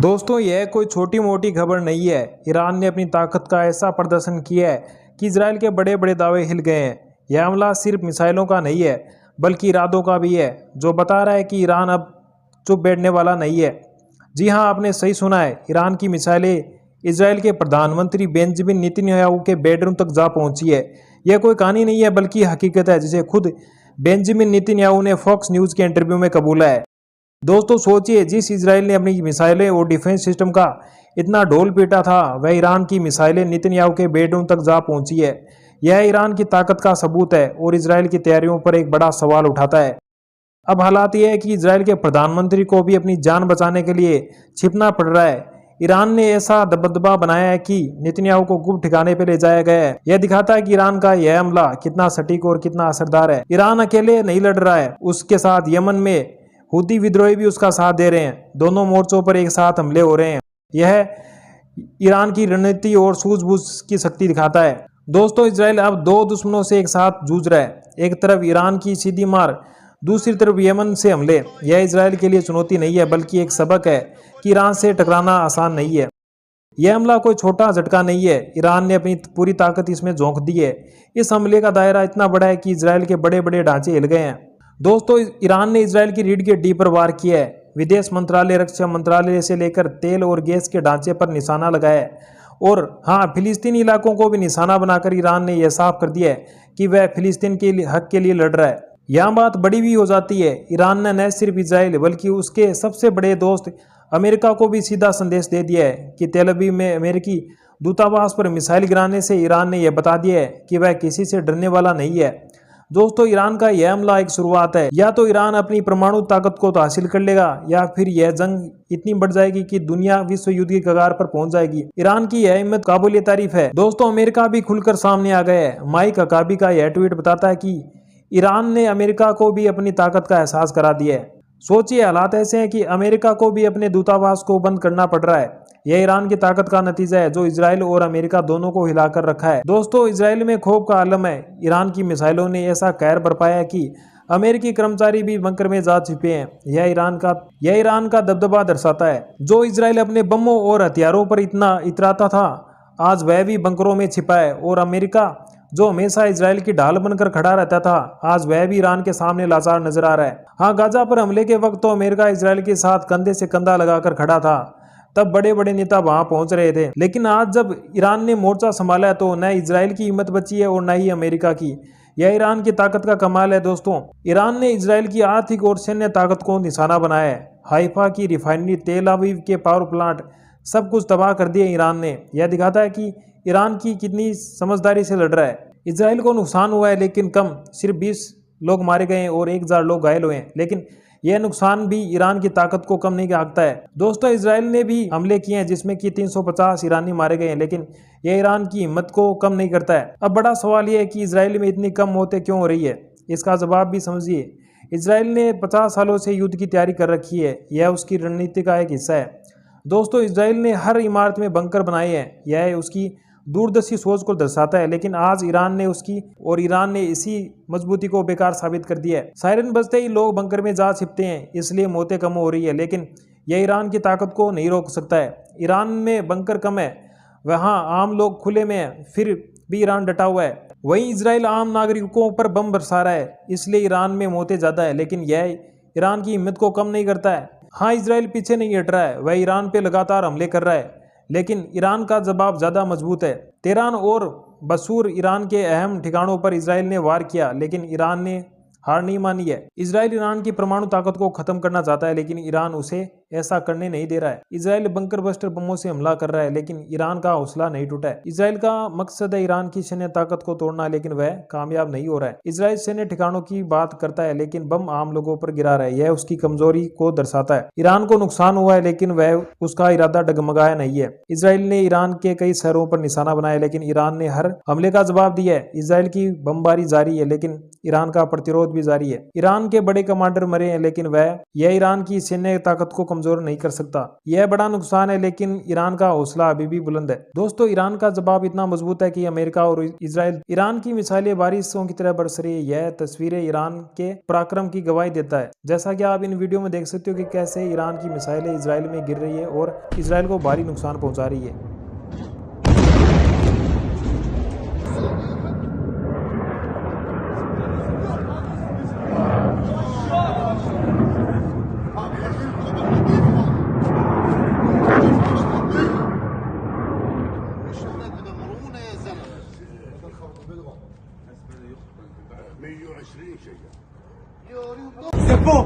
दोस्तों, यह कोई छोटी मोटी खबर नहीं है। ईरान ने अपनी ताकत का ऐसा प्रदर्शन किया है कि इजराइल के बड़े बड़े दावे हिल गए हैं। यह हमला सिर्फ मिसाइलों का नहीं है बल्कि इरादों का भी है, जो बता रहा है कि ईरान अब चुप बैठने वाला नहीं है। जी हाँ, आपने सही सुना है। ईरान की मिसाइलें इजराइल के प्रधानमंत्री बेंजामिन नेतन्याहू के बेडरूम तक जा पहुंची है। यह कोई कहानी नहीं है बल्कि हकीकत है, जिसे खुद बेंजामिन नेतन्याहू ने फॉक्स न्यूज़ के इंटरव्यू में कबूला है। दोस्तों सोचिए, जिस इजराइल ने अपनी मिसाइलें और डिफेंस सिस्टम का इतना ढोल पीटा था, वह ईरान की मिसाइलें नेतन्याहू के बेडरूम तक जा पहुंची है। यह ईरान की ताकत का सबूत है और इजराइल की तैयारियों पर एक बड़ा सवाल उठाता है। अब हालात यह है कि इजराइल के प्रधानमंत्री को भी अपनी जान बचाने के लिए छिपना पड़ रहा है। ईरान ने ऐसा दबदबा बनाया है कि नेतन्याहू को गुप्त ठिकाने पर ले जाया गया है। यह दिखाता है कि ईरान का यह हमला कितना सटीक और कितना असरदार है। ईरान अकेले नहीं लड़ रहा है, उसके साथ यमन में हूती विद्रोही भी उसका साथ दे रहे हैं। दोनों मोर्चों पर एक साथ हमले हो रहे हैं। यह ईरान की रणनीति और सूझबूझ की शक्ति दिखाता है। दोस्तों, इजराइल अब दो दुश्मनों से एक साथ जूझ रहा है। एक तरफ ईरान की सीधी मार, दूसरी तरफ यमन से हमले। यह इजराइल के लिए चुनौती नहीं है बल्कि एक सबक है कि ईरान से टकराना आसान नहीं है। यह हमला कोई छोटा झटका नहीं है। ईरान ने अपनी पूरी ताकत इसमें झोंक दी है। इस हमले का दायरा इतना बड़ा है कि इजराइल के बड़े बड़े ढांचे हिल गए हैं। दोस्तों, ईरान ने इजराइल की रीढ़ की हड्डी पर वार किया है। विदेश मंत्रालय, रक्षा मंत्रालय से लेकर तेल और गैस के ढांचे पर निशाना लगाया है। और हाँ, फिलिस्तीनी इलाकों को भी निशाना बनाकर ईरान ने यह साफ कर दिया है कि वह फिलिस्तीन के हक के लिए लड़ रहा है। यहाँ बात बड़ी भी हो जाती है। ईरान ने न सिर्फ इजराइल बल्कि उसके सबसे बड़े दोस्त अमेरिका को भी सीधा संदेश दे दिया है कि तेल अवीव में अमेरिकी दूतावास पर मिसाइल गिराने से ईरान ने यह बता दिया है कि वह किसी से डरने वाला नहीं है। दोस्तों, ईरान का यह हमला एक शुरुआत है। या तो ईरान अपनी परमाणु ताकत को तो हासिल कर लेगा, या फिर यह जंग इतनी बढ़ जाएगी कि दुनिया विश्व युद्ध की कगार पर पहुंच जाएगी। ईरान की यह हिम्मत काबिल तारीफ है। दोस्तों, अमेरिका भी खुलकर सामने आ गया है। माइक हकाबी का यह ट्वीट बताता है कि ईरान ने अमेरिका को भी अपनी ताकत का एहसास करा दिया है। सोचिए, हालात ऐसे हैं कि अमेरिका को भी अपने दूतावास को बंद करना पड़ रहा है। यह ईरान की ताकत का नतीजा है, जो इजराइल और अमेरिका दोनों को हिलाकर रखा है। दोस्तों, इजराइल में खौफ का आलम है। ईरान की मिसाइलों ने ऐसा कहर बरपाया है कि अमेरिकी कर्मचारी भी बंकर में जा छिपे हैं। यह ईरान का दबदबा दर्शाता है। जो इजराइल अपने बमों और हथियारों पर इतना इतराता था, आज वह भी बंकरों में छिपा है। और अमेरिका, जो हमेशा इजराइल की ढाल बनकर खड़ा रहता था, आज वह भी ईरान के सामने लाचार नजर आ रहा है। हाँ, गाजा पर हमले के वक्त तो अमेरिका इजराइल के साथ कंधे से कंधा लगाकर खड़ा था। तब बड़े बड़े नेता वहां पहुंच रहे थे। लेकिन आज जब ईरान ने मोर्चा संभाला है, तो न इजराइल की हिम्मत बची है और न ही अमेरिका की। यह ईरान की ताकत का कमाल है। दोस्तों, ईरान ने इजराइल की आर्थिक और सैन्य ताकत को निशाना बनाया है। हाइफा की रिफाइनरी, तेल अवीव के पावर प्लांट, सब कुछ तबाह कर दिया ईरान ने। यह दिखाता है कि ईरान की कितनी समझदारी से लड़ रहा है। इजराइल को नुकसान हुआ है, लेकिन कम, सिर्फ 20 लोग मारे गए और 1000 लोग घायल हुए हैं। लेकिन यह नुकसान भी ईरान की ताकत को कम नहीं आंकता है। दोस्तों, इजराइल ने भी हमले किए हैं जिसमें कि 350 ईरानी मारे गए हैं, लेकिन यह ईरान की हिम्मत को कम नहीं करता है। अब बड़ा सवाल यह है कि इजराइल में इतनी कम मौतें क्यों हो रही है। इसका जवाब भी समझिए। इजराइल ने 50 सालों से युद्ध की तैयारी कर रखी है। यह उसकी रणनीति का एक हिस्सा है। दोस्तों, इजराइल ने हर इमारत में बंकर बनाए हैं। यह उसकी दूरदर्शी सोच को दर्शाता है। लेकिन आज ईरान ने इसी मजबूती को बेकार साबित कर दिया है। सायरन बजते ही लोग बंकर में जा छिपते हैं, इसलिए मौतें कम हो रही है। लेकिन यह ईरान की ताकत को नहीं रोक सकता है। ईरान में बंकर कम है, वहाँ आम लोग खुले में है, फिर भी ईरान डटा हुआ है। वहीं इजराइल आम नागरिकों पर बम बरसा रहा है, इसलिए ईरान में मौतें ज्यादा है। लेकिन यह ईरान की हिम्मत को कम नहीं करता है। हाँ, इजराइल पीछे नहीं हट रहा है, वह ईरान पे लगातार हमले कर रहा है। लेकिन ईरान का जवाब ज्यादा मजबूत है। तेहरान और बसूर, ईरान के अहम ठिकानों पर इजराइल ने वार किया, लेकिन ईरान ने हार नहीं मानी है। इजराइल ईरान की परमाणु ताकत को खत्म करना चाहता है, लेकिन ईरान उसे ऐसा करने नहीं दे रहा है। इजराइल बंकर बस्टर बमों से हमला कर रहा है, लेकिन ईरान का हौसला नहीं टूटा है। इजराइल का मकसद है ईरान की सैन्य ताकत को तोड़ना, लेकिन वह कामयाब नहीं हो रहा है। इजराइल सैन्य ठिकानों की बात करता है, लेकिन बम आम लोगों पर गिरा रहा है। यह उसकी कमजोरी को दर्शाता है। ईरान को नुकसान हुआ है, लेकिन वह उसका इरादा डगमगाया नहीं है। इजराइल ने ईरान के कई शहरों पर निशाना बनाया, लेकिन ईरान ने हर हमले का जवाब दिया है। इजराइल की बमबारी जारी है, लेकिन ईरान का प्रतिरोध भी जारी है। ईरान के बड़े कमांडर मरे हैं, लेकिन यह ईरान की सैन्य ताकत को कमजोर नहीं कर सकता। यह बड़ा नुकसान है, लेकिन ईरान का हौसला अभी भी बुलंद है। दोस्तों, ईरान का जवाब इतना मजबूत है कि अमेरिका और इजराइल ईरान की मिसाइलें बारिशों की तरह बरस रही है। यह तस्वीरें ईरान के पराक्रम की गवाही देता है। जैसा कि आप इन वीडियो में देख सकते हो कि कैसे ईरान की मिसाइलें इजराइल में गिर रही है और इजराइल को भारी नुकसान पहुंचा रही है। C'est bon.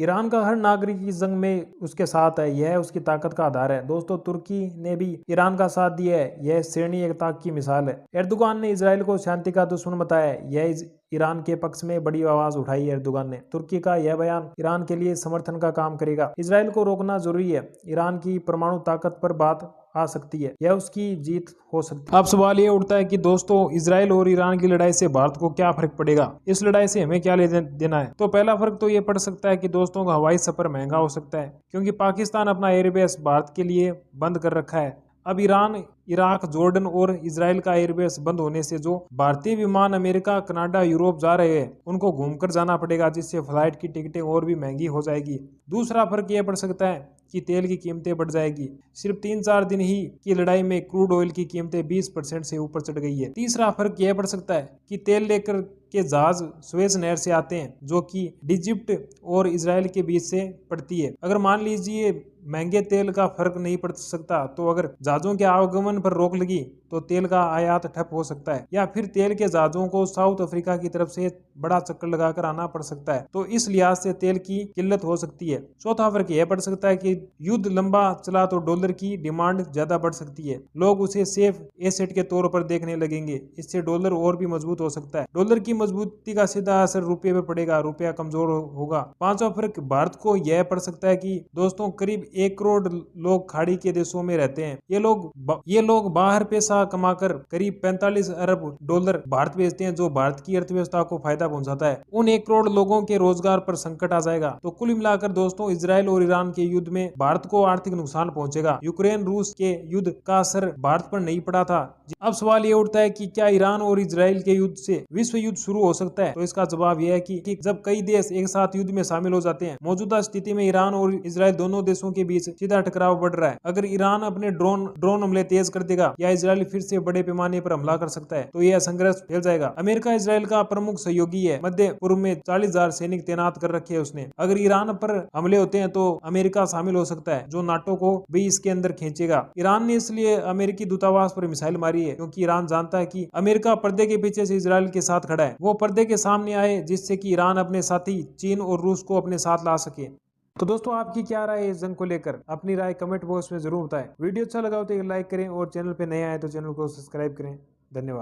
ईरान का हर नागरिक इस जंग में उसके साथ है। यह उसकी ताकत का आधार है। दोस्तों, तुर्की ने भी ईरान का साथ दिया है। यह श्रेणी एकता की मिसाल है। एर्दोगान ने इजराइल को शांति का दुश्मन बताया। यह ईरान के पक्ष में बड़ी आवाज उठाई है। एर्दोगान ने तुर्की का यह बयान ईरान के लिए समर्थन का काम करेगा। इजराइल को रोकना जरूरी है। ईरान की परमाणु ताकत पर बात आ सकती है, यह उसकी जीत हो सकती है। अब सवाल ये उठता है कि दोस्तों, इजराइल और ईरान की लड़ाई से भारत को क्या फर्क पड़ेगा? इस लड़ाई से हमें क्या लेना देना है? तो पहला फर्क तो ये पड़ सकता है कि दोस्तों का हवाई सफर महंगा हो सकता है, क्योंकि पाकिस्तान अपना एयरबेस भारत के लिए बंद कर रखा है। अब ईरान, इराक, जॉर्डन और इजराइल का एयरबेस बंद होने से जो भारतीय विमान अमेरिका, कनाडा, यूरोप जा रहे हैं उनको घूमकर जाना पड़ेगा, जिससे फ्लाइट की टिकटें और भी महंगी हो जाएगी। दूसरा फर्क यह पड़ सकता है कि तेल की कीमतें बढ़ जाएगी। सिर्फ 3-4 दिन ही की लड़ाई में क्रूड ऑयल की कीमतें 20% से ऊपर चढ़ गई है। तीसरा फर्क यह पड़ सकता है कि तेल लेकर के जहाज सुएज नहर से आते हैं, जो कि इजिप्ट और इजराइल के बीच से पड़ती है। अगर मान लीजिए महंगे तेल का फर्क नहीं पड़ सकता, तो अगर जहाजों के आवागमन पर रोक लगी तो तेल का आयात ठप हो सकता है, या फिर तेल के जहाजों को साउथ अफ्रीका की तरफ से बड़ा चक्कर लगाकर आना पड़ सकता है। तो इस लिहाज से तेल की किल्लत हो सकती है। चौथा फर्क यह पड़ सकता है कि युद्ध लंबा चला तो डॉलर की डिमांड ज्यादा बढ़ सकती है। लोग उसे सेफ एसेट के तौर पर देखने लगेंगे। इससे डॉलर और भी मजबूत हो सकता है। डॉलर की मजबूती का सीधा असर रुपये पर पड़ेगा, रुपया कमजोर होगा। पांचवा फर्क भारत को यह पड़ सकता है कि दोस्तों, करीब 1 करोड़ लोग खाड़ी के देशों में रहते हैं। ये लोग बाहर पैसा कमाकर करीब 45 अरब डॉलर भारत भेजते हैं, जो भारत की अर्थव्यवस्था को फायदा पहुंचाता है। उन 1 करोड़ लोगों के रोजगार पर संकट आ जाएगा। तो कुल मिलाकर दोस्तों, इजराइल और ईरान के युद्ध में भारत को आर्थिक नुकसान पहुंचेगा। यूक्रेन रूस के युद्ध का असर भारत पर नहीं पड़ा था। अब सवाल ये उठता है कि क्या ईरान और इजराइल के युद्ध से विश्व युद्ध शुरू हो सकता है? तो इसका जवाब यह है कि जब कई देश एक साथ युद्ध में शामिल हो जाते हैं। मौजूदा स्थिति में ईरान और इजराइल दोनों देशों के बीच सीधा टकराव बढ़ रहा है। अगर ईरान अपने ड्रोन हमले तेज कर देगा या इजराइल फिर से बड़े पैमाने पर हमला कर सकता है, तो यह संघर्ष फैल जाएगा। अमेरिका इजराइल का प्रमुख सहयोगी है। मध्य पूर्व में 40,000 सैनिक तैनात कर रखे है उसने। अगर ईरान पर हमले होते हैं तो अमेरिका शामिल हो सकता है, जो नाटो को भी इसके अंदर खींचेगा। ईरान ने इसलिए अमेरिकी दूतावास पर मिसाइल मारी है, क्योंकि ईरान जानता है कि अमेरिका पर्दे के पीछे से इजराइल के साथ खड़ा है। वो पर्दे के सामने आए, जिससे कि ईरान अपने साथी चीन और रूस को अपने साथ ला सके। तो दोस्तों, आपकी क्या राय है इस जंग को लेकर? अपनी राय कमेंट बॉक्स में जरूर बताएं। वीडियो अच्छा लगा हो तो एक लाइक करें और चैनल पे नए आए तो चैनल को सब्सक्राइब करें। धन्यवाद।